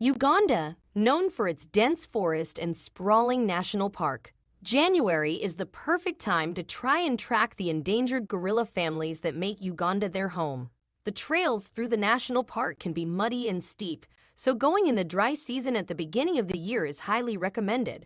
Uganda, known for its dense forest and sprawling national park. January is the perfect time to try and track the endangered gorilla families that make Uganda their home. The trails through the national park can be muddy and steep, so going in the dry season at the beginning of the year is highly recommended.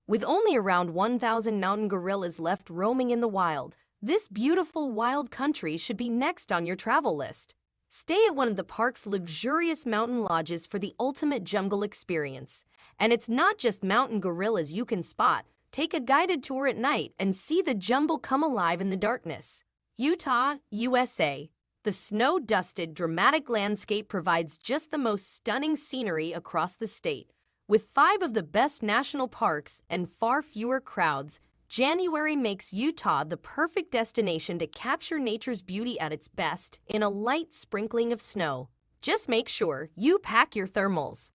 With only around 1,000 mountain gorillas left roaming in the wild, this beautiful wild country should be next on your travel list. Stay at one of the park's luxurious mountain lodges for the ultimate jungle experience. And it's not just mountain gorillas you can spot. Take a guided tour at night and see the jungle come alive in the darkness. Utah, USA. The snow-dusted, dramatic landscape provides just the most stunning scenery across the state. With 5 of the best national parks and far fewer crowds, January makes Utah the perfect destination to capture nature's beauty at its best in a light sprinkling of snow. Just make sure you pack your thermals.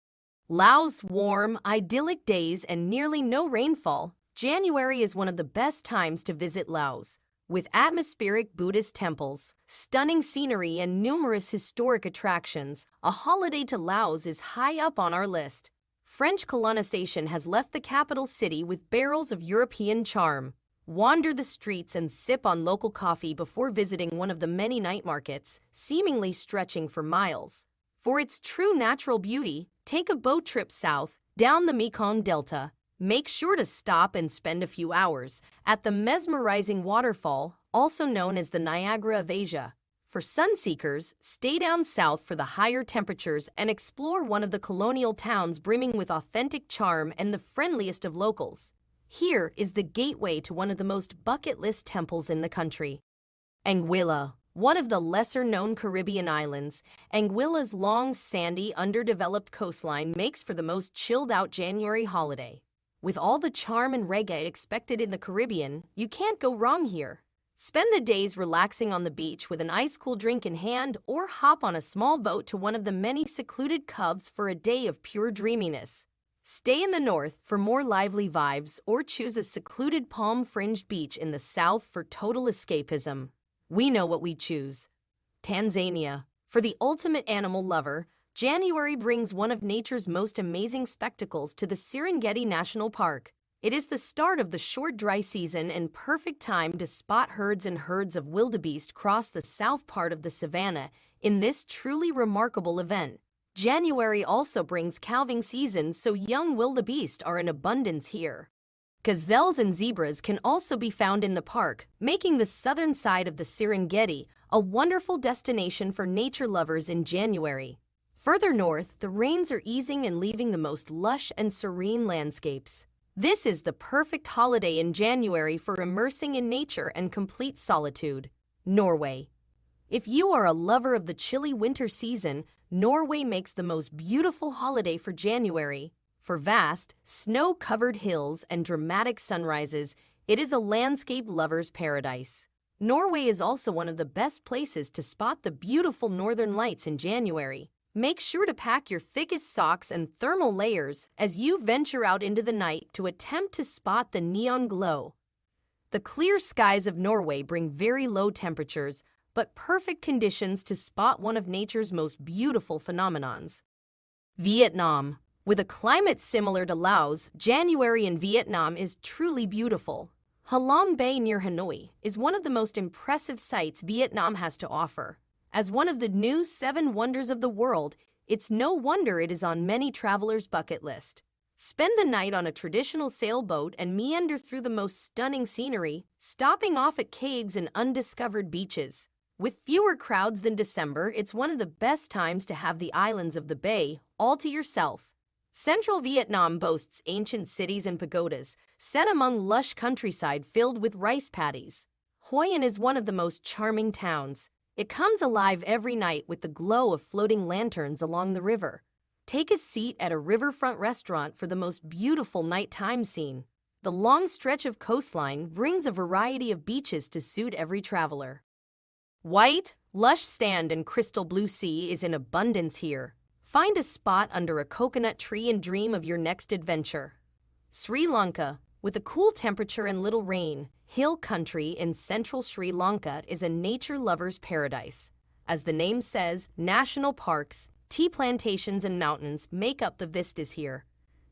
Laos, warm, idyllic days and nearly no rainfall. January is one of the best times to visit Laos. With atmospheric Buddhist temples, stunning scenery and numerous historic attractions, a holiday to Laos is high up on our list. French colonization has left the capital city with barrels of European charm. Wander the streets and sip on local coffee before visiting one of the many night markets, seemingly stretching for miles. For its true natural beauty, take a boat trip south, down the Mekong Delta. Make sure to stop and spend a few hours at the mesmerizing waterfall, also known as the Niagara of Asia. For sun-seekers, stay down south for the higher temperatures and explore one of the colonial towns brimming with authentic charm and the friendliest of locals. Here is the gateway to one of the most bucket-list temples in the country. Anguilla, one of the lesser-known Caribbean islands, Anguilla's long, sandy, underdeveloped coastline makes for the most chilled-out January holiday. With all the charm and reggae expected in the Caribbean, you can't go wrong here. Spend the days relaxing on the beach with an ice-cool drink in hand or hop on a small boat to one of the many secluded coves for a day of pure dreaminess. Stay in the north for more lively vibes or choose a secluded palm-fringed beach in the south for total escapism. We know what we choose. Tanzania. For the ultimate animal lover, January brings one of nature's most amazing spectacles to the Serengeti National Park. It is the start of the short dry season and perfect time to spot herds and herds of wildebeest cross the south part of the savanna in this truly remarkable event. January also brings calving season, so young wildebeest are in abundance here. Gazelles and zebras can also be found in the park, making the southern side of the Serengeti a wonderful destination for nature lovers in January. Further north, the rains are easing and leaving the most lush and serene landscapes. This is the perfect holiday in January for immersing in nature and complete solitude. Norway. If you are a lover of the chilly winter season, Norway makes the most beautiful holiday for January. For vast, snow-covered hills and dramatic sunrises, it is a landscape lover's paradise. Norway is also one of the best places to spot the beautiful northern lights in January. Make sure to pack your thickest socks and thermal layers as you venture out into the night to attempt to spot the neon glow. The clear skies of Norway bring very low temperatures, but perfect conditions to spot one of nature's most beautiful phenomenons. Vietnam. With a climate similar to Laos, January in Vietnam is truly beautiful. Ha Long Bay near Hanoi is one of the most impressive sights Vietnam has to offer. As one of the new 7 wonders of the world, it's no wonder it is on many travelers' bucket list. Spend the night on a traditional sailboat and meander through the most stunning scenery, stopping off at caves and undiscovered beaches. With fewer crowds than December, it's one of the best times to have the islands of the bay all to yourself. Central Vietnam boasts ancient cities and pagodas, set among lush countryside filled with rice paddies. Hoi An is one of the most charming towns. It comes alive every night with the glow of floating lanterns along the river. Take a seat at a riverfront restaurant for the most beautiful nighttime scene. The long stretch of coastline brings a variety of beaches to suit every traveler. White, lush sand and crystal blue sea is in abundance here. Find a spot under a coconut tree and dream of your next adventure. Sri Lanka. With a cool temperature and little rain, hill country in central Sri Lanka is a nature lover's paradise. As the name says, national parks, Tea plantations and mountains make up the vistas here.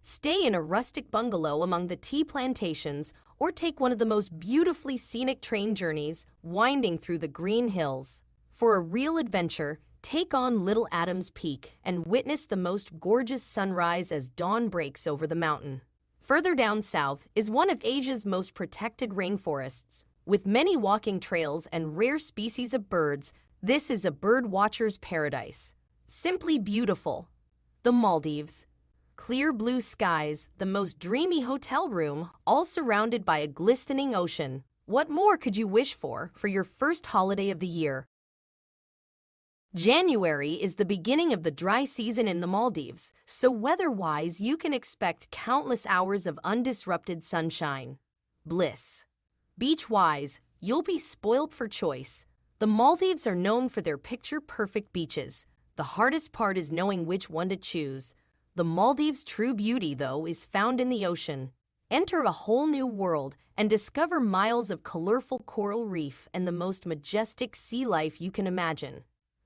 Stay in a rustic bungalow among the tea plantations or take one of the most beautifully scenic train journeys winding through the green hills. For a real adventure, take on Little Adams Peak and witness the most gorgeous sunrise as dawn breaks over the mountain. Further down south is one of Asia's most protected rainforests. With many walking trails and rare species of birds, this is a bird watcher's paradise. Simply beautiful. The Maldives. Clear blue skies, the most dreamy hotel room, all surrounded by a glistening ocean. What more could you wish for your first holiday of the year? January is the beginning of the dry season in the Maldives, so weather-wise you can expect countless hours of undisrupted sunshine. Bliss. Beach-wise, you'll be spoiled for choice. The Maldives are known for their picture-perfect beaches. The hardest part is knowing which one to choose. The Maldives' true beauty, though, is found in the ocean. Enter a whole new world and discover miles of colorful coral reef and the most majestic sea life you can imagine.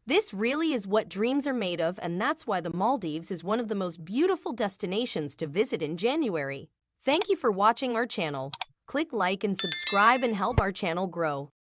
This really is what dreams are made of, and that's why the Maldives is one of the most beautiful destinations to visit in January. Thank you for watching our channel. Click like and subscribe and help our channel grow.